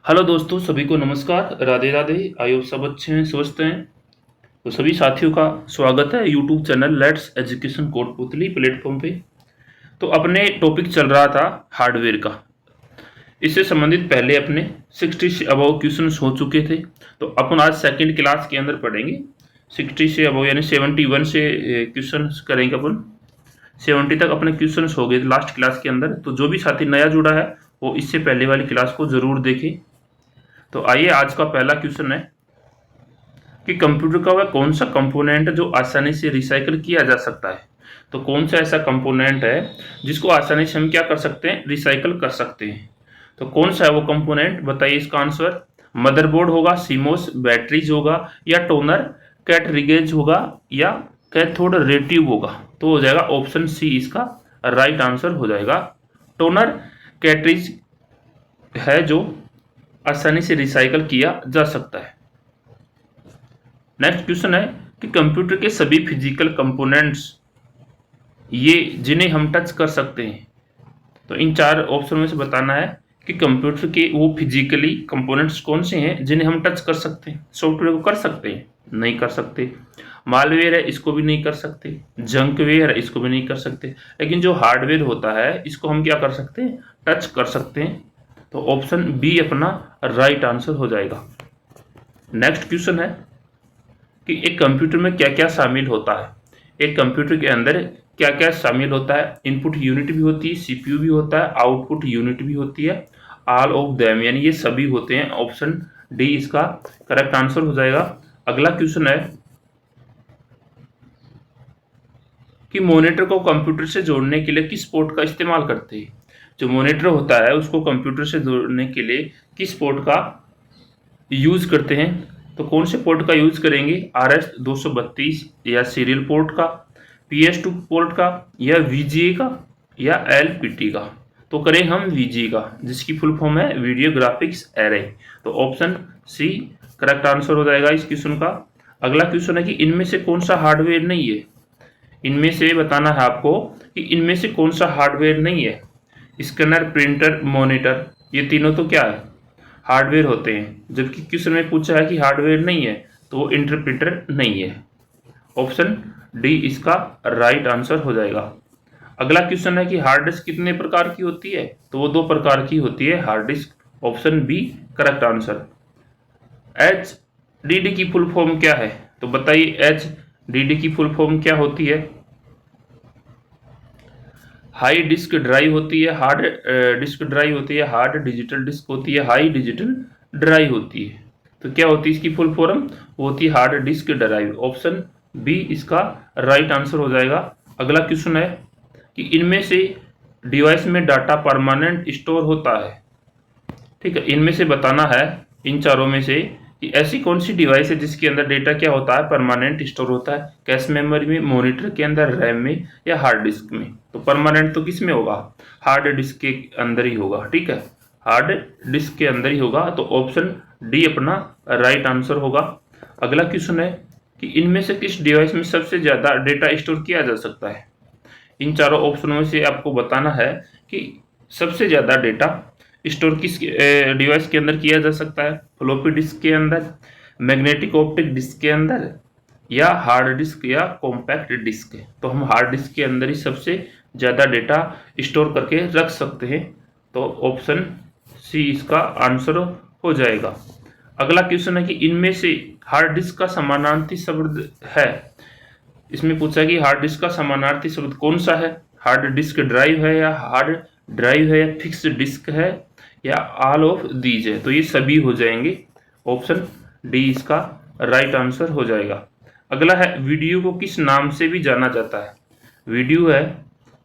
Hello दोस्तों, सभी को नमस्कार, राधे राधे। आई होप सब अच्छे हैं, स्वस्थ हैं। तो सभी साथियों का स्वागत है YouTube channel let's education Kotputli platform पे। तो अपने टॉपिक चल रहा था हार्डवेयर का। इससे संबंधित पहले अपने 60 से अबव क्वेश्चंस हो चुके थे। तो अपन आज सेकंड क्लास के अंदर पढ़ेंगे 60 से अबव, यानी 71 से क्वेश्चन करेंगे अपन। 70 तक अपने क्वेश्चंस हो गए लास्ट क्लास के अंदर। तो जो भी साथी नया जुड़ा है वो इससे पहले वाली क्लास को जरूर देखें। तो आइए, आज का पहला क्वेश्चन है कि कंप्यूटर का वह कौन सा कंपोनेंट जो आसानी से रिसाइकल किया जा सकता है। तो कौन सा ऐसा कंपोनेंट है जिसको आसानी से हम क्या कर सकते हैं, रिसाइकल कर सकते हैं। तो कौन सा है वो कंपोनेंट, बताइए इसका आंसर। मदरबोर्ड होगा, सीमोस बैटरीज होगा, या टोनर कैटरिगेज होगा, या कैथोड रे ट्यूब होगा। तो हो जाएगा ऑप्शन सी इसका राइट आंसर हो जाएगा। टोनर कैटरिज है जो आसानी से रिसाइकल किया जा सकता है। नेक्स्ट क्वेश्चन है कि कंप्यूटर के सभी फिजिकल कंपोनेंट्स ये जिन्हें हम टच कर सकते हैं। तो इन चार ऑप्शन में से बताना है कि कंप्यूटर के वो फिजिकली कंपोनेंट्स कौन से हैं जिन्हें हम टच कर सकते हैं। सॉफ्टवेयर को कर सकते हैं, नहीं कर सकते। मालवेयर है, इसको भी नहीं कर सकते। जंकवेयर है, इसको भी नहीं कर सकते। लेकिन जो हार्डवेयर होता है इसको हम क्या कर सकते हैं, टच कर सकते हैं। तो ऑप्शन बी अपना राइट आंसर हो जाएगा। नेक्स्ट क्वेश्चन है कि एक कंप्यूटर में क्या क्या शामिल होता है। एक कंप्यूटर के अंदर क्या क्या शामिल होता है। इनपुट यूनिट भी होती है, सीपीयू भी होता है, आउटपुट यूनिट भी होती है। ऑल ऑफ देम यानी ये सभी होते हैं। ऑप्शन डी इसका करेक्ट आंसर हो जाएगा। अगला क्वेश्चन है कि मॉनिटर को कंप्यूटर से जोड़ने के लिए किस पोर्ट का इस्तेमाल करते हैं। जो मॉनिटर होता है उसको कंप्यूटर से जोड़ने के लिए किस पोर्ट का यूज करते हैं। तो कौन से पोर्ट का यूज करेंगे, RS-232 या सीरियल पोर्ट का, PS2 पोर्ट का, या VGA का, या LPT का। तो करें हम VGA का, जिसकी फुल फॉर्म है वीडियो ग्राफिक्स एरे। तो ऑप्शन सी करेक्ट आंसर हो जाएगा इस क्वेश्चन का। अगला क्वेश्चन है कि इनमें से कौन सा हार्डवेयर नहीं है। इनमें से बताना है आपको कि इनमें से कौन सा हार्डवेयर नहीं है। स्कैनर, प्रिंटर, मॉनिटर, ये तीनों तो क्या है, हार्डवेयर होते हैं। जबकि क्वेश्चन में पूछा है कि हार्डवेयर नहीं है, तो वो इंटरप्रेटर नहीं है। ऑप्शन डी इसका राइट आंसर हो जाएगा। अगला क्वेश्चन है कि हार्ड डिस्क कितने प्रकार की होती है। तो वो 2 प्रकार की होती है hard disk. Option B correct answer. HDD की फुल फॉर्म क्या है। तो बताइए HDD की फुल फॉर्म क्या होती है। हाई डिस्क ड्राइव होती है, हार्ड डिस्क ड्राइव होती है, हार्ड डिजिटल डिस्क होती है, हाई डिजिटल ड्राइव होती है। तो क्या होती है इसकी फुल फॉर्म, वो होती है hard disk drive. Option B इसका राइट आंसर हो जाएगा। अगला क्वेश्चन है कि इनमें से डिवाइस में डाटा परमानेंट स्टोर होता है। ठीक है, इनमें से बताना है, इन चारों में से कि ऐसी कौन सी डिवाइस है जिसके अंदर डेटा क्या होता है, परमानेंट स्टोर होता है। कैश मेमोरी में, मॉनिटर के अंदर, रैम में, या हार्ड डिस्क में। तो परमानेंट तो किस में होगा, हार्ड डिस्क के अंदर ही होगा। ठीक है, हार्ड डिस्क के अंदर ही होगा। तो ऑप्शन डी अपना राइट आंसर होगा। अगला क्वेश्चन है कि इनमें से किस डिवाइस में सबसे ज्यादा डेटा स्टोर किया जा सकता है। इन चारों ऑप्शनों में से आपको बताना है कि सबसे ज्यादा डेटा स्टोर किस डिवाइस के अंदर किया जा सकता है। फ्लॉपी डिस्क के अंदर, मैग्नेटिक ऑप्टिक डिस्क के अंदर, या हार्ड डिस्क, या कॉम्पैक्ट डिस्क। तो हम हार्ड डिस्क के अंदर ही सबसे ज़्यादा डेटा स्टोर करके रख सकते हैं। तो ऑप्शन सी इसका आंसर हो जाएगा। अगला क्वेश्चन है कि इनमें से हार्ड डिस्क का समानार्थी शब्द है। इसमें पूछा कि हार्ड डिस्क का समानार्थी शब्द कौन सा है। हार्ड डिस्क ड्राइव है, या हार्ड ड्राइव है, या फिक्स्ड डिस्क है, या ऑल ऑफ दीज है। तो ये सभी हो जाएंगे। ऑप्शन डी इसका राइट आंसर हो जाएगा। अगला है वीडियो को किस नाम से भी जाना जाता है। वीडियो है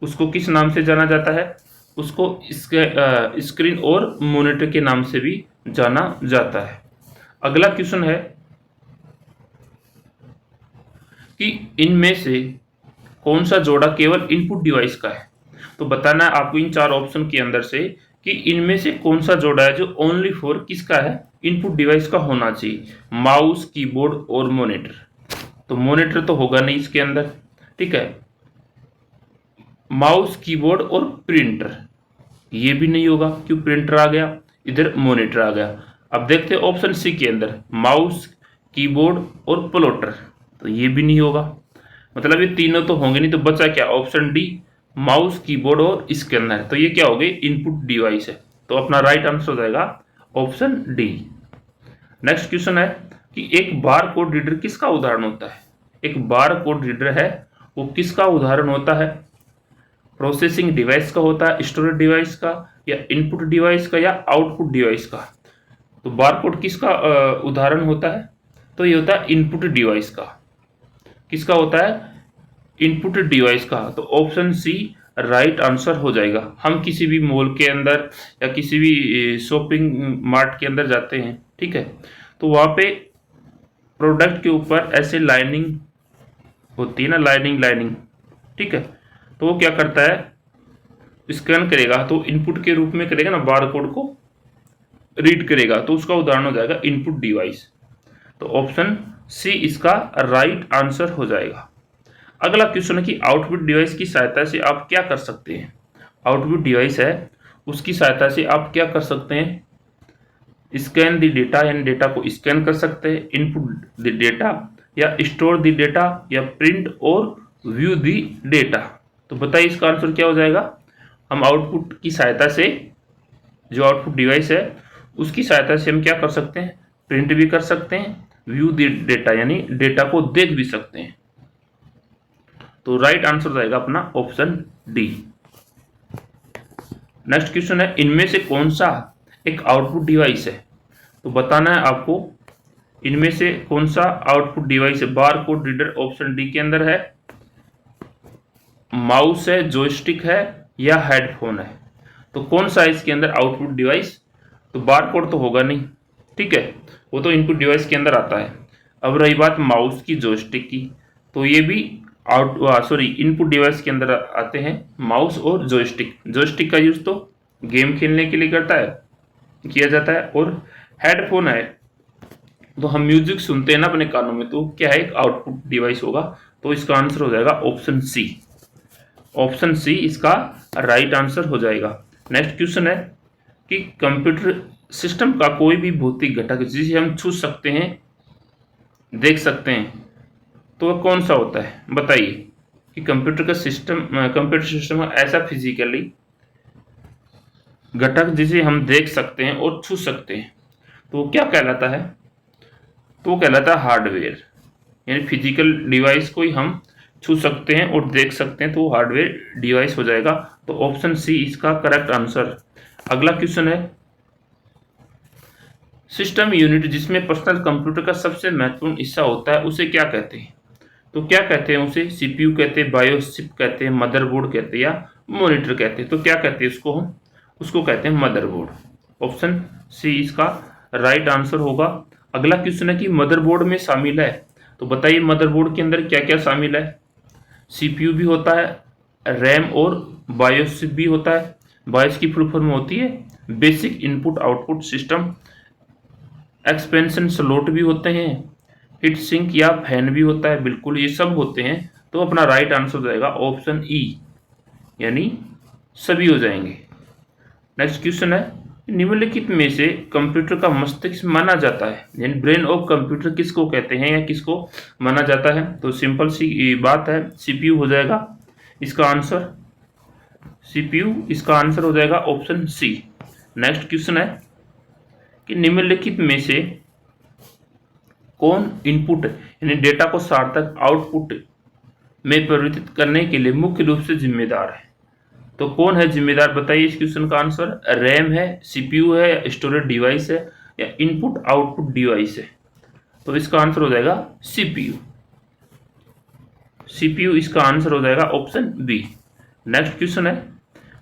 उसको किस नाम से जाना जाता है, उसको इसके स्क्रीन और मॉनिटर के नाम से भी जाना जाता है। अगला क्वेश्चन है कि इनमें से कौन सा जोड़ा केवल इनपुट डिवाइस का है। तो बताना है आपको इन चार ऑप्शन के अंदर से कि इनमें से कौन सा जोड़ा है जो ओनली फॉर किसका है, इनपुट डिवाइस का होना चाहिए। माउस, कीबोर्ड और मॉनिटर। तो मॉनिटर तो होगा नहीं इसके अंदर। ठीक है, माउस, कीबोर्ड और प्रिंटर ये भी नहीं होगा, क्यों, प्रिंटर आ गया। इधर मॉनिटर आ गया। अब देखते हैं ऑप्शन सी के अंदर माउस, कीबोर्ड और प्लॉटर, तो ये भी नहीं होगा, मतलब ये तीनों तो होंगे नहीं, तो बचा क्या, ऑप्शन डी माउस, कीबोर्ड और स्कैनर। तो ये क्या हो गई, इनपुट डिवाइस है। तो अपना राइट आंसर हो जाएगा ऑप्शन डी। नेक्स्ट क्वेश्चन है कि एक बार कोड रीडर किसका उदाहरण होता है। एक बार कोड रीडर है वो किसका उदाहरण होता है, प्रोसेसिंग डिवाइस का होता है, स्टोरेज डिवाइस का, या इनपुट डिवाइस का, या आउटपुट डिवाइस का। तो बारकोड किसका उदाहरण होता है, तो ये होता है इनपुट डिवाइस का। किसका होता है, इनपुट डिवाइस का। तो ऑप्शन सी राइट आंसर हो जाएगा। हम किसी भी मॉल के अंदर या किसी भी शॉपिंग मार्ट के अंदर जाते हैं, ठीक है, तो वहाँ पे प्रोडक्ट के ऊपर ऐसे लाइनिंग होती है ना, लाइनिंग, ठीक है, तो वो क्या करता है, स्कैन करेगा, तो इनपुट के रूप में करेगा ना, बारकोड को रीड करेगा, तो उसका उदाहरण हो जाएगा इनपुट डिवाइस। तो ऑप्शन सी इसका राइट आंसर हो जाएगा। अगला क्वेश्चन है कि आउटपुट डिवाइस की सहायता से आप क्या कर सकते हैं। आउटपुट डिवाइस है उसकी सहायता से आप क्या कर सकते हैं, स्कैन द डेटा, यानी डेटा को स्कैन कर सकते हैं, इनपुट द डेटा, या स्टोर द डेटा, या प्रिंट और व्यू द डेटा। तो बताइए इसका आंसर क्या हो जाएगा। हम आउटपुट की सहायता से, जो आउटपुट डिवाइस है उसकी सहायता से हम क्या कर सकते हैं, प्रिंट भी कर सकते हैं, व्यू द डेटा यानी डेटा को देख भी सकते हैं। तो राइट आंसर जाएगा अपना ऑप्शन डी। नेक्स्ट क्वेश्चन है इनमें से कौन सा एक आउटपुट डिवाइस है। तो बताना है आपको इनमें से कौन सा आउटपुट डिवाइस है। Bar code reader option D के अंदर है, माउस है, जॉयस्टिक है, या हेडफोन है। तो कौन सा है इसके अंदर आउटपुट डिवाइस, तो बार कोड तो होगा नहीं, ठीक है, वो तो इनपुट डिवाइस के अंदर आता है। अब रही बात माउस की, जॉयस्टिक की, तो ये भी इनपुट डिवाइस के अंदर आते हैं, माउस और जॉयस्टिक। जॉयस्टिक का यूज तो गेम खेलने के लिए किया जाता है, और हेडफोन है तो हम म्यूजिक सुनते हैं ना अपने कानों में, तो क्या है, एक आउटपुट डिवाइस होगा। तो इसका आंसर हो जाएगा ऑप्शन सी। ऑप्शन सी इसका राइट आंसर हो जाएगा। नेक्स्ट क्वेश्चन है कि कंप्यूटर सिस्टम का कोई भी भौतिक घटक जिसे हम छू सकते हैं, देख सकते हैं, तो वह कौन सा होता है। बताइए कि कंप्यूटर सिस्टम का ऐसा फिजिकली घटक जिसे हम देख सकते हैं और छू सकते हैं, तो वो क्या कहलाता है, तो वो कहलाता है हार्डवेयर। यानी फिजिकल डिवाइस को ही हम छू सकते हैं और देख सकते हैं, तो वो हार्डवेयर डिवाइस हो जाएगा। तो ऑप्शन सी इसका करेक्ट आंसर। अगला क्वेश्चन है सिस्टम यूनिट जिसमें पर्सनल कंप्यूटर का सबसे महत्वपूर्ण हिस्सा होता है उसे क्या कहते हैं। तो क्या कहते हैं उसे, सीपीयू कहते हैं, बायोस चिप कहते हैं, मदरबोर्ड कहते हैं, या मॉनिटर कहते हैं। तो क्या कहते हैं उसको, हम उसको कहते हैं मदरबोर्ड। ऑप्शन सी इसका राइट आंसर होगा। अगला क्वेश्चन है कि मदरबोर्ड में शामिल है, तो बताइए मदरबोर्ड के अंदर क्या क्या शामिल है। सीपीयू भी होता है, रैम और बायोस चिप भी होता है। बायोस की फुल फॉर्म होती है basic input output system. Expansion slot भी होते हैं, हीट सिंक या फैन भी होता है, बिल्कुल ये सब होते हैं। तो अपना राइट आंसर हो जाएगा ऑप्शन ई, यानी सभी हो जाएंगे। नेक्स्ट क्वेश्चन है निम्नलिखित में से कंप्यूटर का मस्तिष्क माना जाता है, यानी ब्रेन ऑफ कंप्यूटर किसको कहते हैं या किसको माना जाता है। तो सिंपल सी बात है, सीपीयू हो जाएगा इसका आंसर। सीपीयू इसका आंसर हो जाएगा ऑप्शन सी। नेक्स्ट क्वेश्चन है कि निम्नलिखित में से कौन इनपुट यानी डेटा को सार्थक आउटपुट में परिवर्तित करने के लिए मुख्य रूप से जिम्मेदार है। तो कौन है जिम्मेदार, बताइए इस क्वेश्चन का आंसर। रैम है, सीपीयू है, स्टोरेज डिवाइस है, या इनपुट आउटपुट डिवाइस है। तो इसका आंसर हो जाएगा सीपीयू। सीपीयू इसका आंसर हो जाएगा ऑप्शन बी। नेक्स्ट क्वेश्चन है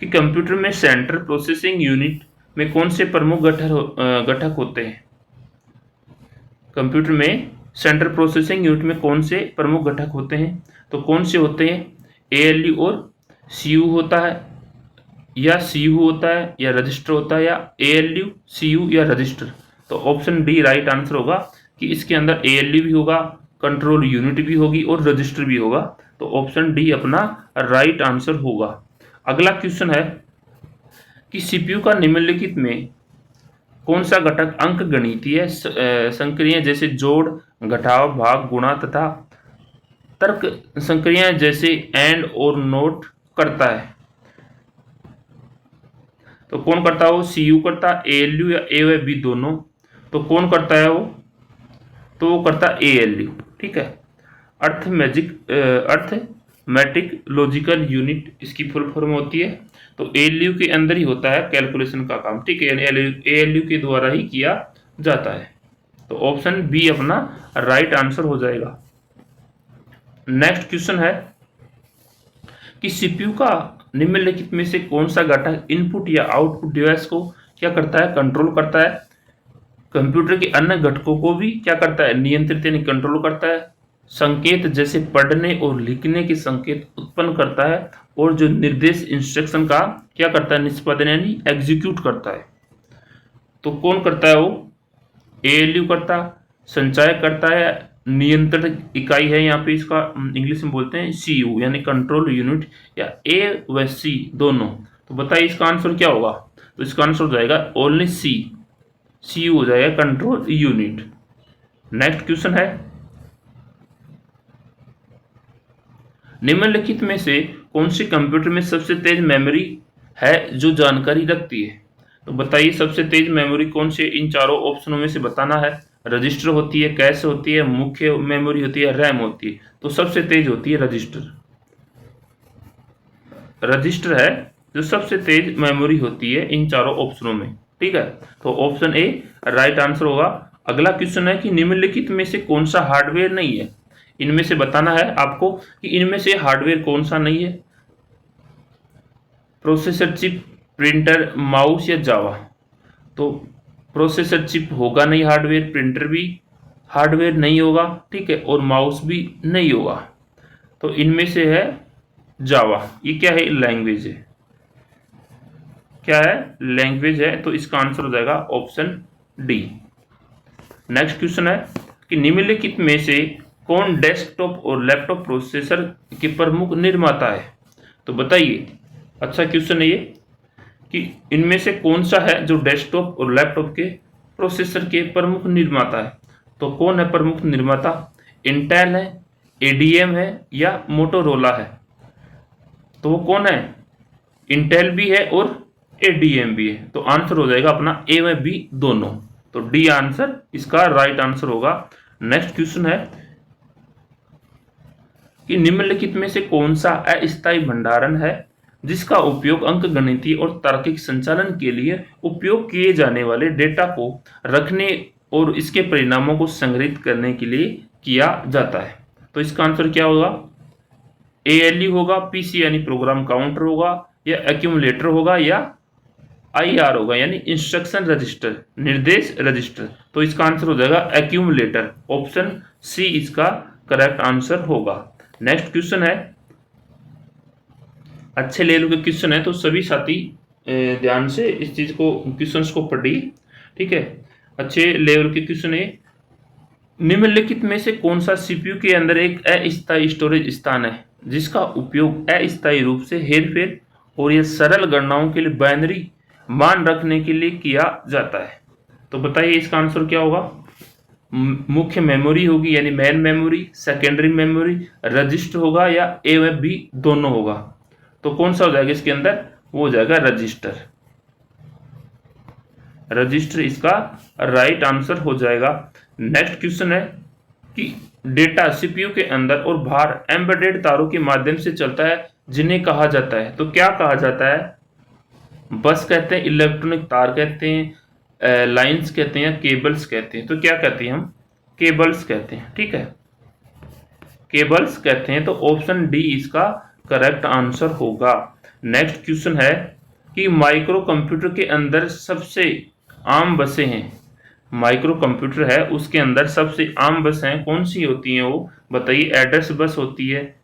कि कंप्यूटर में सेंट्रल प्रोसेसिंग यूनिट में कौन से प्रमुख घटक होते हैं। कंप्यूटर में सेंट्रल प्रोसेसिंग यूनिट में कौन से प्रमुख घटक होते हैं, तो कौन से होते हैं, एएलयू और सीयू होता है, या सीयू होता है, या रजिस्टर होता है, या एएलयू, सीयू या रजिस्टर। तो ऑप्शन डी राइट आंसर होगा कि इसके अंदर एएलयू भी होगा, कंट्रोल यूनिट भी होगी और रजिस्टर भी होगा। तो ऑप्शन डी अपना राइट आंसर होगा। अगला क्वेश्चन है कि सीपीयू का निम्नलिखित में कौन सा घटक अंक गणितीय संक्रिया जैसे जोड़, घटाव, भाग, गुणा तथा तर्क संक्रियाएं जैसे एंड और नोट करता है? तो कौन करता है वो? सीयू करता है, एएलयू या ए व बी दोनों? तो कौन करता है वो? तो वो करता है एएलयू। ठीक है। अर्थमेटिक लॉजिकल यूनिट इसकी फुल फॉर्म होती है। तो एएलयू के अंदर ही होता है कैलकुलेशन का काम। ठीक है, यानी एएलयू के द्वारा ही किया जाता है। तो ऑप्शन बी अपना राइट आंसर हो जाएगा। नेक्स्ट क्वेश्चन है कि सीपीयू का निम्नलिखित में से कौन सा घटक इनपुट या आउटपुट डिवाइस को क्या करता है? कंट्रोल करता है। कंप्यूटर के अन्य घटकों को भी क्या करता है? नियंत्रित यानी कंट्रोल करता है। संकेत जैसे पढ़ने और लिखने के संकेत उत्पन्न करता है। और जो निर्देश इंस्ट्रक्शन का क्या करता है? निष्पादन यानी एग्जीक्यूट करता है। तो कौन करता है वो? एएलयू करता, संचय करता है, नियंत्रण इकाई है यहाँ पे इसका इंग्लिश में बोलते हैं सीयू यानी कंट्रोल यूनिट, या ए व सी दोनों? तो बताइए इसका आंसर क्या होगा? तो इसका आंसर हो जाएगा ओनली सी, सीयू हो जाएगा कंट्रोल यूनिट। नेक्स्ट क्वेश्चन है निम्नलिखित में से कौन सी कंप्यूटर में सबसे तेज मेमोरी है जो जानकारी रखती है? तो बताइए सबसे तेज मेमोरी कौन से इन चारों ऑप्शनों में से बताना है। रजिस्टर होती है, कैश होती है, मुख्य मेमोरी होती है, रैम होती है? तो सबसे तेज होती है रजिस्टर। रजिस्टर है जो सबसे तेज मेमोरी होती है इन चारों ऑप्शनों में। ठीक है, तो ऑप्शन ए राइट आंसर होगा। अगला क्वेश्चन है कि निम्नलिखित में से कौन सा हार्डवेयर नहीं है? इनमें से बताना है आपको कि इनमें से हार्डवेयर कौन सा नहीं है। प्रोसेसर चिप, प्रिंटर, माउस या जावा? तो प्रोसेसर चिप होगा नहीं हार्डवेयर, प्रिंटर भी हार्डवेयर नहीं होगा, ठीक है, और माउस भी नहीं होगा। तो इनमें से है जावा। ये क्या है? लैंग्वेज है। क्या है? लैंग्वेज है। तो इसका आंसर हो जाएगा ऑप्शन डी। नेक्स्ट क्वेश्चन है कि निम्नलिखित में से कौन डेस्कटॉप और लैपटॉप प्रोसेसर के प्रमुख निर्माता है? तो बताइए, अच्छा क्वेश्चन है ये कि इनमें से कौन सा है जो डेस्कटॉप और लैपटॉप के प्रोसेसर के प्रमुख निर्माता है? तो कौन है प्रमुख निर्माता? इंटेल है, एडीएम है या मोटोरोला है? तो वो कौन है? इंटेल भी है और एडीएम भी है। तो आंसर हो जाएगा अपना ए व बी दोनों। तो डी आंसर इसका राइट आंसर होगा। नेक्स्ट क्वेश्चन है कि निम्नलिखित में से कौन सा अस्थायी भंडारण है जिसका उपयोग अंकगणितीय और तार्किक संचालन के लिए उपयोग किए जाने वाले डेटा को रखने और इसके परिणामों को संग्रहित करने के लिए किया जाता है? तो इसका आंसर क्या होगा? एएलयू होगा, पीसी यानी प्रोग्राम काउंटर होगा, या एक्यूमुलेटर होगा, या आईआर होगा यानी इंस्ट्रक्शन रजिस्टर, निर्देश रजिस्टर? तो इसका आंसर हो जाएगा एक्यूमुलेटर। ऑप्शन सी इसका करेक्ट आंसर होगा। नेक्स्ट क्वेश्चन है, अच्छे लेवल के क्वेश्चन है तो सभी साथी ध्यान से इस चीज को क्वेश्चंस को पढ़िए। ठीक है, अच्छे लेवल के क्वेश्चन है। निम्नलिखित में से कौन सा सीपीयू के अंदर एक अस्थायी स्टोरेज स्थान है जिसका उपयोग अस्थायी रूप से हेरफेर और यह सरल गणनाओं के लिए बाइनरी मान रखने के लिए किया जाता है? तो बताइए इसका आंसर क्या होगा? मुख्य मेमोरी होगी यानी main memory, secondary memory, register होगा, या ए व बी दोनों होगा? तो कौन सा हो जाएगा इसके अंदर? वो हो जाएगा रजिस्टर। रजिस्टर इसका राइट आंसर हो जाएगा। नेक्स्ट क्वेश्चन है कि डेटा सीपीयू के अंदर और बाहर एम्बेडेड तारों के माध्यम से चलता है जिन्हें कहा जाता है? तो क्या कहा जाता है? बस कहते हैं, इलेक्ट्रॉनिक तार कहते हैं, लाइंस कहते हैं, या केबल्स कहते हैं? तो क्या कहते हैं हम? केबल्स कहते हैं। ठीक है, केबल्स कहते हैं। तो ऑप्शन डी इसका करेक्ट आंसर होगा। नेक्स्ट क्वेश्चन है कि माइक्रो कंप्यूटर के अंदर सबसे आम बसें हैं। माइक्रो कंप्यूटर है उसके अंदर सबसे आम बसें कौन सी होती हैं? वो बताइए। एड्रेस बस होती है,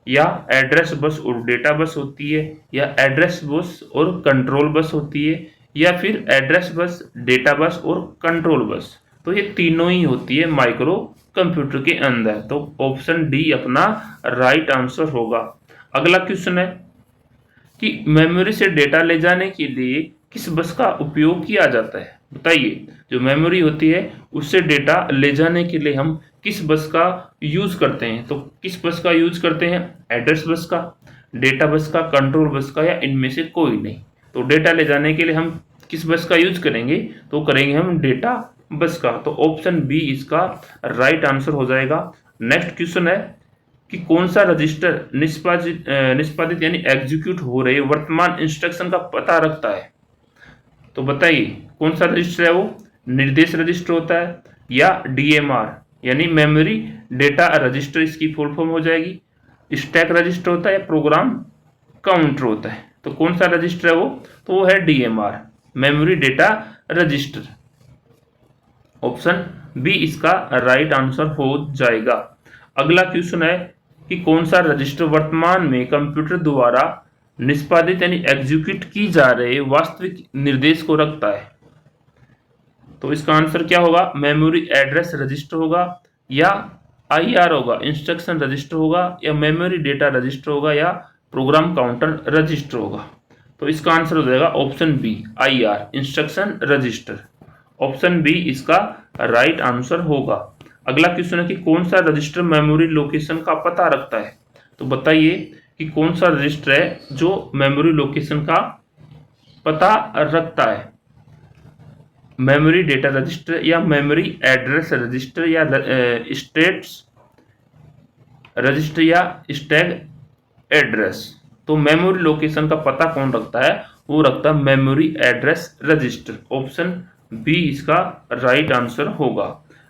या एड्रेस बस और डेटा बस होती है, या एड्रेस बस और कंट्रोल बस होती है, या फिर एड्रेस बस, डेटा बस और कंट्रोल बस? तो ये तीनों ही होती है माइक्रो कंप्यूटर के अंदर। तो ऑप्शन डी अपना राइट आंसर होगा। अगला क्वेश्चन है कि मेमोरी से डेटा ले जाने के लिए किस बस का उपयोग किया जाता है? बताइए, जो मेमोरी होती है उससे डेटा ले जाने के लिए हम किस बस का यूज करते हैं? तो किस बस का यूज करते हैं? एड्रेस बस का, डेटा बस का, कंट्रोल बस का, या इनमें से कोई नहीं। तो डेटा ले जाने के लिए हम किस बस का यूज करेंगे? तो करेंगे हम डेटा बस का। तो ऑप्शन बी इसका राइट आंसर हो जाएगा। नेक्स्ट क्वेश्चन है कि कौन सा रजिस्टर निष्पादित यानी एग्जीक्यूट हो रहे वर्तमान इंस्ट्रक्शन का पता रखता है? तो बताइए कौन सा रजिस्टर है वो? निर्देश रजिस्टर होता है, या डीएमआर यानी मेमोरी डेटा रजिस्टर इसकी फुल फॉर्म हो जाएगी, स्टैक रजिस्टर होता है, या प्रोग्राम काउंटर होता है? तो कौन सा रजिस्टर है वो? तो वो है DMR, memory data register. Option B इसका राइट आंसर हो जाएगा। अगला क्वेश्चन है कि कौन सा रजिस्टर वर्तमान में कंप्यूटर द्वारा निष्पादित यानी एग्जीक्यूट की जा रहे वास्तविक निर्देश को रखता है? तो इसका आंसर क्या होगा? मेमोरी एड्रेस रजिस्टर होगा, या आईआर होगा, इंस्ट्रक्शन रजिस्टर होगा, या मेमोरी डेटा रजिस्टर होगा, या प्रोग्राम काउंटर रजिस्टर होगा? तो इसका आंसर हो जाएगा option B, IR, instruction register. Option B इसका राइट आंसर होगा। अगला क्वेश्चन है कि कौन सा रजिस्टर मेमोरी लोकेशन का पता रखता है? तो बताइए कि कौन सा रजिस्टर है जो मेमोरी लोकेशन का पता रखता है? मेमोरी डेटा रजिस्टर, या मेमोरी एड्रेस रजिस्टर, या स्टेट्स रजिस्टर, या स्टैक एड्रेस? तो मेमोरी लोकेशन का पता कौन रखता है? वो रखता है memory address register. Option B इसका राइट आंसर होगा।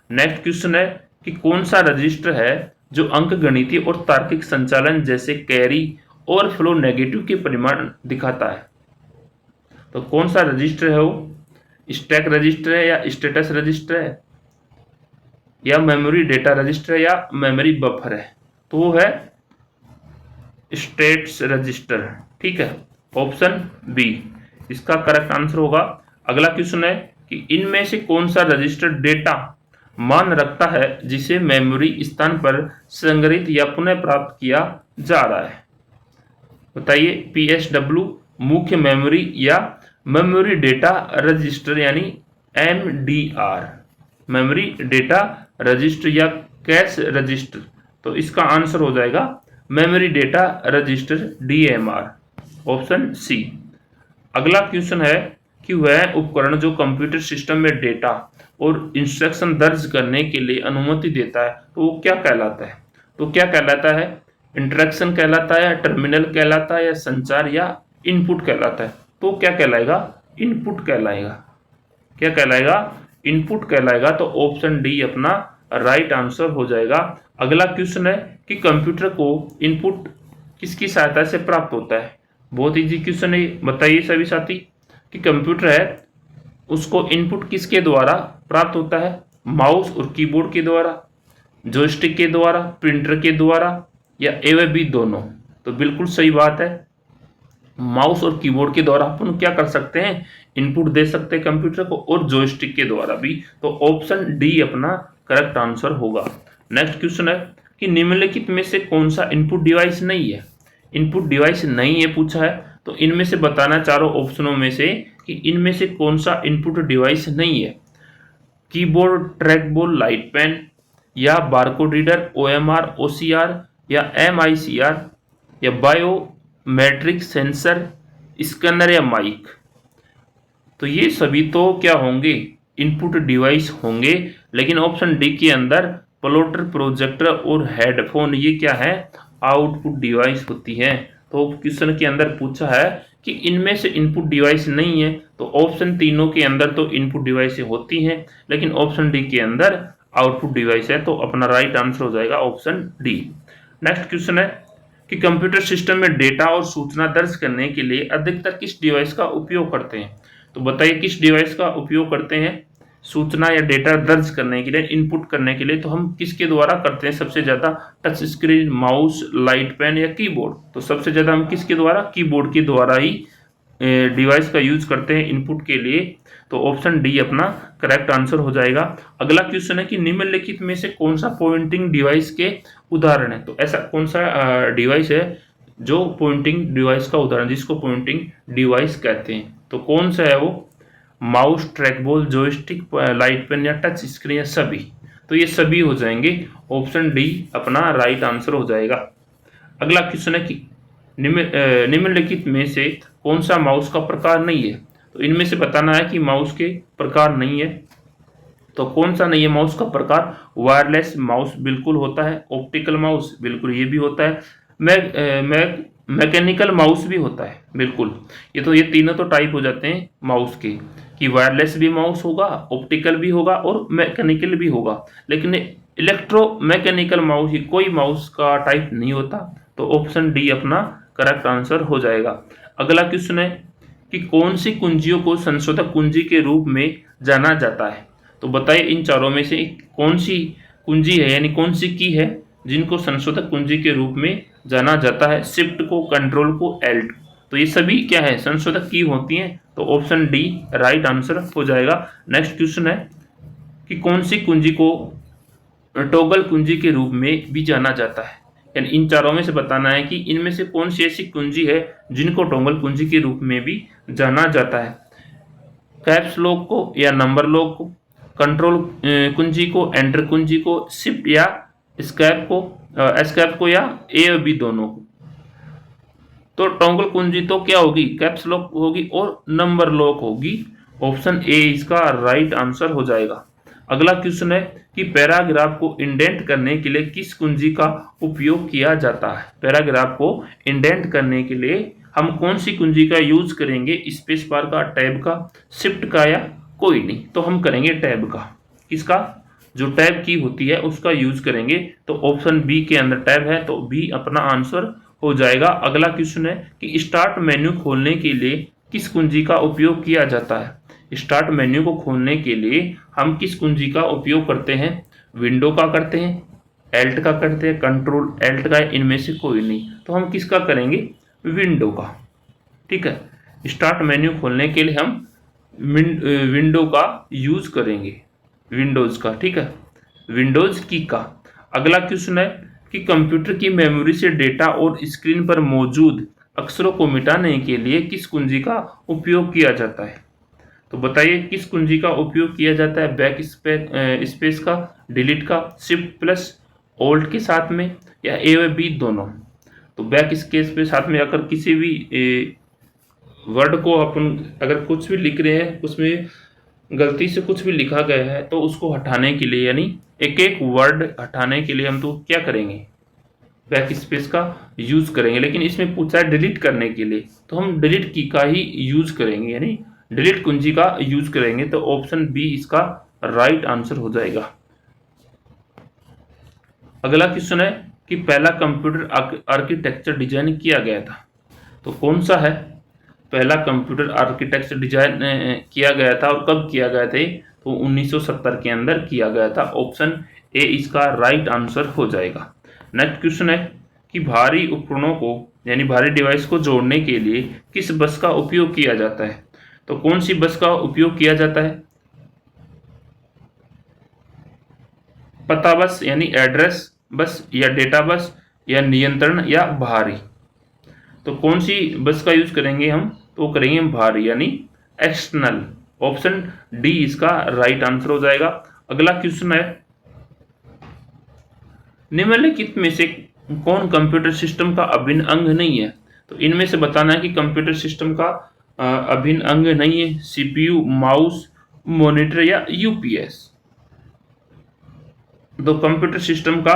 नेक्स्ट क्वेश्चन है कि कौन सा रजिस्टर है जो अंकगणितीय और तार्किक संचालन जैसे कैरी और फ्लो नेगेटिव के परिमाण दिखाता है? तो कौन सा रजिस्टर है वो? स्टैक रजिस्टर है, या स्टेटस रजिस्टर है, या मेमोरी डेटा रजिस्टर है, या मेमोरी बफर है? तो वो है स्टेट्स रजिस्टर। ठीक है, ऑप्शन बी इसका करेक्ट आंसर होगा। अगला क्वेश्चन है कि इनमें से कौन सा रजिस्टर डेटा मान रखता है जिसे मेमोरी स्थान पर संग्रहित या पुनः प्राप्त किया जा रहा है? बताइए, पीएसडब्ल्यू, मुख्य मेमोरी, या मेमोरी डेटा रजिस्टर यानी एमडीआर, मेमोरी डेटा रजिस्टर, या कैश रजिस्टर? तो इसका आंसर हो जाएगा memory data register, DMR, option C. अगला क्वेश्चन है कि वह उपकरण जो कंप्यूटर सिस्टम में डेटा और इंस्ट्रक्शन दर्ज करने के लिए अनुमति देता है तो वो क्या कहलाता है? तो क्या कहलाता है? इंटरेक्शन कहलाता है, या टर्मिनल कहलाता है, या संचार, या इनपुट कहलाता है? तो क्या कहलाएगा? इनपुट कहलाएगा। क्या कहलाएगा? इनपुट कहलाएगा। तो ऑप्शन डी अपना राइट आंसर हो जाएगा। अगला क्वेश्चन है कि कंप्यूटर को इनपुट किसकी सहायता से प्राप्त होता है? बहुत इजी क्वेश्चन है, बताइए सभी साथी कि कंप्यूटर है उसको इनपुट किसके द्वारा प्राप्त होता है? माउस और कीबोर्ड के द्वारा, जॉयस्टिक के द्वारा, प्रिंटर के द्वारा, या ए व बी दोनों? तो बिल्कुल सही बात है, माउस और कीबोर्ड के द्वारा अपन क्या कर सकते हैं? इनपुट दे सकते हैं कंप्यूटर को, और जॉयस्टिक के द्वारा भी। तो ऑप्शन डी अपना करेक्ट आंसर होगा। नेक्स्ट क्वेश्चन है कि निम्नलिखित में से कौन सा इनपुट डिवाइस नहीं है? इनपुट डिवाइस नहीं है पूछा है, तो इनमें से बताना चारों ऑप्शनों में से कि इनमें से कौन सा इनपुट डिवाइस नहीं है? Keyboard, track ball, light pen, या बारकोड रीडर, ओएमआर, ओसीआर, या एमआईसीआर, या बायोमेट्रिक सेंसर, स्कैनर, या माइक? तो ये सभी तो क्या होंगे? इनपुट डिवाइस होंगे। लेकिन ऑप्शन डी के अंदर प्लॉटर, प्रोजेक्टर और हेडफोन ये क्या है? आउटपुट डिवाइस होती है। तो क्वेश्चन के अंदर पूछा है कि इनमें से इनपुट डिवाइस नहीं है, तो ऑप्शन तीनों के अंदर तो इनपुट डिवाइस होती हैं, लेकिन ऑप्शन डी के अंदर आउटपुट डिवाइस है। तो अपना राइट आंसर हो जाएगा ऑप्शन डी। नेक्स्ट क्वेश्चन है कि कंप्यूटर सिस्टम में डेटा और सूचना दर्ज करने के लिए अधिकतर किस डिवाइस का उपयोग करते हैं? तो बताइए किस डिवाइस का उपयोग करते हैं सूचना या डेटा दर्ज करने के लिए, इनपुट करने के लिए? तो हम किसके द्वारा करते हैं सबसे ज्यादा? Touch screen, mouse, light pen, या कीबोर्ड? तो सबसे ज्यादा हम किसके द्वारा? कीबोर्ड के द्वारा ही डिवाइस का यूज करते हैं इनपुट के लिए। तो ऑप्शन डी अपना करेक्ट आंसर हो जाएगा। अगला क्वेश्चन है कि निम्नलिखित में से कौन सा पॉइंटिंग डिवाइस के उदाहरण है? तो ऐसा कौन सा डिवाइस है जो पॉइंटिंग डिवाइस का उदाहरण, जिसको पॉइंटिंग डिवाइस कहते हैं? तो कौन सा है वो? Mouse, track ball, joystick, light pen या टच स्क्रीन या सभी। तो ये सभी हो जाएंगे, ऑप्शन डी अपना राइट आंसर हो जाएगा। अगला क्वेश्चन है कि निम्नलिखित में से कौन सा माउस का प्रकार नहीं है। तो इनमें से बताना है कि माउस के प्रकार नहीं है। तो कौन सा नहीं है माउस का प्रकार? वायरलेस माउस बिल्कुल होता है, ऑप्टिकल माउस बिल्कुल ये भी होता है, मैकेनिकल माउस भी होता है बिल्कुल। ये तीनों तो टाइप हो जाते हैं माउस के, कि वायरलेस भी माउस होगा, ऑप्टिकल भी होगा और मैकेनिकल भी होगा। लेकिन इलेक्ट्रोमैकेनिकल माउस ही कोई माउस का टाइप नहीं होता। तो ऑप्शन डी अपना करेक्ट आंसर हो जाएगा। अगला क्वेश्चन है कि कौन सी कुंजियों को संशोधक कुंजी के रूप में जाना जाता है। तो बताइए इन चारों में से कौन सी कुंजी है, यानी कौन सी की है जिनको संशोधक कुंजी के रूप में जाना जाता है? शिफ्ट को, कंट्रोल को, एल्ट। तो ये सभी क्या है? संशोधक की होती हैं। तो ऑप्शन डी राइट आंसर हो जाएगा। नेक्स्ट क्वेश्चन है कि कौन सी कुंजी को टॉगल कुंजी के रूप में भी जाना जाता है। यानी इन चारों में से बताना है कि इनमें से कौन सी ऐसी कुंजी है जिनको टॉगल कुंजी के रूप में भी जाना जाता है? कैप्स लॉक को या नंबर लॉक को, कंट्रोल कुंजी को, एंटर कुंजी को, शिफ्ट या एस्केप को या ए और बी दोनों को। तो टॉगल कुंजी तो क्या होगी? कैप्स लॉक होगी और नंबर लॉक होगी। ऑप्शन ए इसका राइट आंसर हो जाएगा। अगला क्वेश्चन है कि पैराग्राफ को इंडेंट करने के लिए किस कुंजी का उपयोग किया जाता है? पैराग्राफ को इंडेंट करने के लिए हम कौन सी कुंजी का यूज करेंगे? स्पेस बार का, टैब का, शिफ्ट का या कोई नहीं? तो हम करेंगे टैब का। किसका? जो टैब की होती है उसका यूज करेंगे। तो ऑप्शन बी के अंदर टैब है, तो बी अपना आंसर हो जाएगा। अगला क्वेश्चन है कि स्टार्ट मेन्यू खोलने के लिए किस कुंजी का उपयोग किया जाता है? स्टार्ट मेन्यू को खोलने के लिए हम किस कुंजी का उपयोग करते हैं? विंडो का करते हैं, एल्ट का करते हैं, कंट्रोल एल्ट का, इनमें से कोई नहीं। तो हम किसका करेंगे? विंडो का। ठीक है, स्टार्ट मेन्यू खोलने के लिए हम विंडो का यूज करेंगे, विंडोज का। ठीक है, विंडोज की का। अगला क्वेश्चन है कि कंप्यूटर की मेमोरी से डेटा और स्क्रीन पर मौजूद अक्षरों को मिटाने के लिए किस कुंजी का उपयोग किया जाता है? तो बताइए किस कुंजी का उपयोग किया जाता है? बैक स्पेस का, डिलीट का, शिफ्ट प्लस ऑल्ट के साथ में या ए व बी दोनों? तो बैक स्पेस पे साथ में अगर किसी भी वर्ड को अपन अगर कुछ भी लिख रहे हैं, उसमें गलती से कुछ भी लिखा गया है तो उसको हटाने के लिए, यानी एक एक वर्ड हटाने के लिए हम तो क्या करेंगे? बैक स्पेस का यूज करेंगे। लेकिन इसमें पूछा है डिलीट करने के लिए, तो हम डिलीट की का ही यूज करेंगे, यानी डिलीट कुंजी का यूज करेंगे। तो ऑप्शन बी इसका राइट आंसर हो जाएगा। अगला क्वेश्चन है कि पहला कंप्यूटर आर्किटेक्चर डिजाइन किया गया था। तो कौन सा है पहला कंप्यूटर आर्किटेक्चर डिजाइन किया गया था और कब किया गया था? तो 1970 के अंदर किया गया था। ऑप्शन ए इसका राइट आंसर हो जाएगा। नेक्स्ट क्वेश्चन है कि भारी उपकरणों को यानी भारी डिवाइस को जोड़ने के लिए किस बस का उपयोग किया जाता है? तो कौन सी बस का उपयोग किया जाता है? पता बस यानी एड्रेस बस, या डेटा बस, या नियंत्रण, या भारी? तो कौन सी बस का यूज करेंगे हम? तो करेंगे भारी यानी एक्सटर्नल। ऑप्शन डी इसका राइट आंसर हो जाएगा। अगला क्वेश्चन है निम्नलिखित में से कौन कंप्यूटर सिस्टम का अभिन्न अंग नहीं है? तो इनमें से बताना है कि कंप्यूटर सिस्टम का अभिन्न अंग नहीं है। सीपीयू, माउस, मॉनिटर या यूपीएस? तो कंप्यूटर सिस्टम का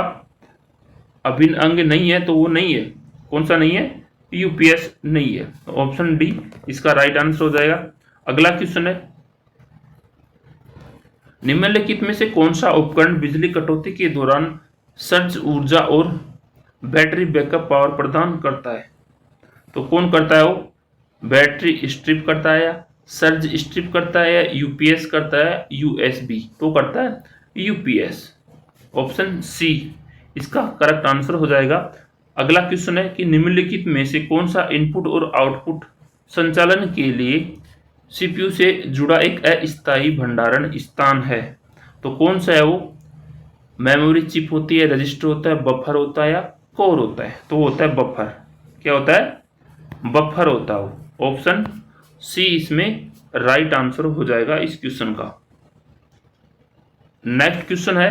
अभिन्न अंग नहीं है, तो वो नहीं है। कौन सा नहीं है? यूपीएस नहीं है। तो ऑप्शन डी इसका राइट आंसर हो जाएगा। अगला क्वेश्चन है निम्नलिखित में से कौन सा उपकरण बिजली कटौती के दौरान सर्ज ऊर्जा और बैटरी बैकअप पावर प्रदान करता है? तो कौन करता है वो? बैटरी स्ट्रिप करता है, या सर्ज स्ट्रिप करता है, या यूपीएस करता है, यूएसबी? तो करता है यूपीएस। ऑप्शन सी इसका करेक्ट आंसर हो जाएगा। अगला क्वेश्चन है कि निम्नलिखित में से कौन सा इनपुट और आउटपुट संचालन के लिए सीपीयू से जुड़ा एक अस्थायी भंडारण स्थान है? तो कौन सा है वो? मेमोरी चिप होती है, रजिस्टर होता है, बफर होता है, या कोर होता है? तो वो होता है बफर। क्या होता है? बफर होता है वो। ऑप्शन सी इसमें राइट आंसर हो जाएगा इस क्वेश्चन का। नेक्स्ट क्वेश्चन है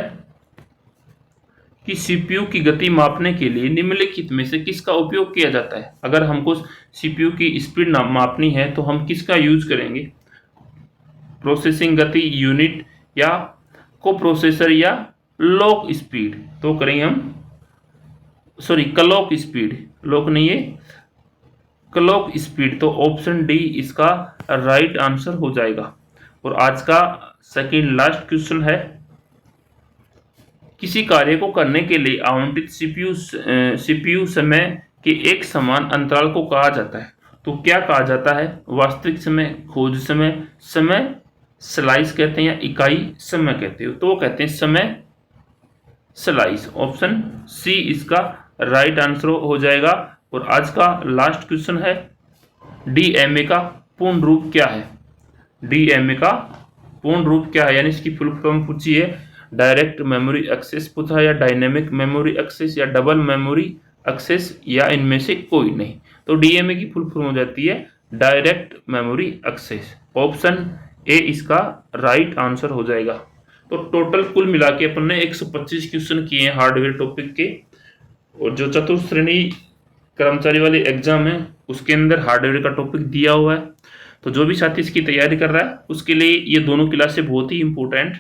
कि सीपीयू की गति मापने के लिए निम्नलिखित में से किसका उपयोग किया जाता है। अगर हमको सीपीयू की स्पीड मापनी है तो हम किसका यूज करेंगे, प्रोसेसिंग गति यूनिट या को प्रोसेसर या लॉक स्पीड, तो करेंगे हम क्लॉक स्पीड, लॉक नहीं है क्लॉक स्पीड, तो ऑप्शन डी इसका राइट आंसर हो जाएगा। और आज का सेकंड लास्ट क्वेश्चन है, किसी कार्य को करने के लिए आवंटित सीपीयू समय के एक समान अंतराल को कहा जाता है, तो क्या कहा जाता है, वास्तविक समय, खोज समय, समय स्लाइस कहते हैं या इकाई समय कहते हो, तो वो कहते हैं समय स्लाइस। ऑप्शन सी इसका राइट आंसर हो जाएगा। और आज का लास्ट क्वेश्चन है, डीएमए का पूर्ण रूप क्या है। डीएमए का पूर्ण रूप क्या है, यानी इसकी फुल फॉर्म पूछी है, डायरेक्ट मेमोरी एक्सेस पूछा है, या डायनेमिक मेमोरी एक्सेस, या डबल मेमोरी एक्सेस, या इनमें से कोई नहीं। तो डीएमए की फुल फॉर्म हो जाती है direct memory access. Option A इसका राइट आंसर हो जाएगा। तो टोटल कुल मिला के अपन ने 125 क्वेश्चन किए हैं हार्डवेयर टॉपिक के, और जो चतुर्थ श्रेणी कर्मचारी वाले एग्जाम है उसके अंदर हार्डवेयर का टॉपिक दिया हुआ है। तो जो भी साथी इसकी तैयारी कर रहा है उसके लिए ये दोनों क्लासें बहुत ही इंपॉर्टेंट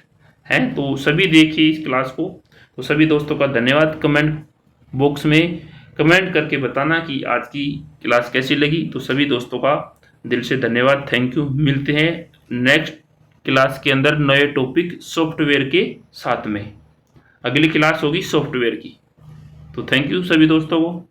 हैं, तो सभी देखिए इस क्लास को। तो सभी दोस्तों का धन्यवाद। कमेंट बॉक्स में कमेंट करके बताना कि आज की क्लास कैसी लगी। तो सभी दोस्तों का दिल से धन्यवाद, थैंक यू। मिलते हैं नेक्स्ट क्लास के अंदर नए टॉपिक सॉफ्टवेयर के साथ में। अगली क्लास होगी सॉफ्टवेयर की। तो थैंक यू सभी दोस्तों को।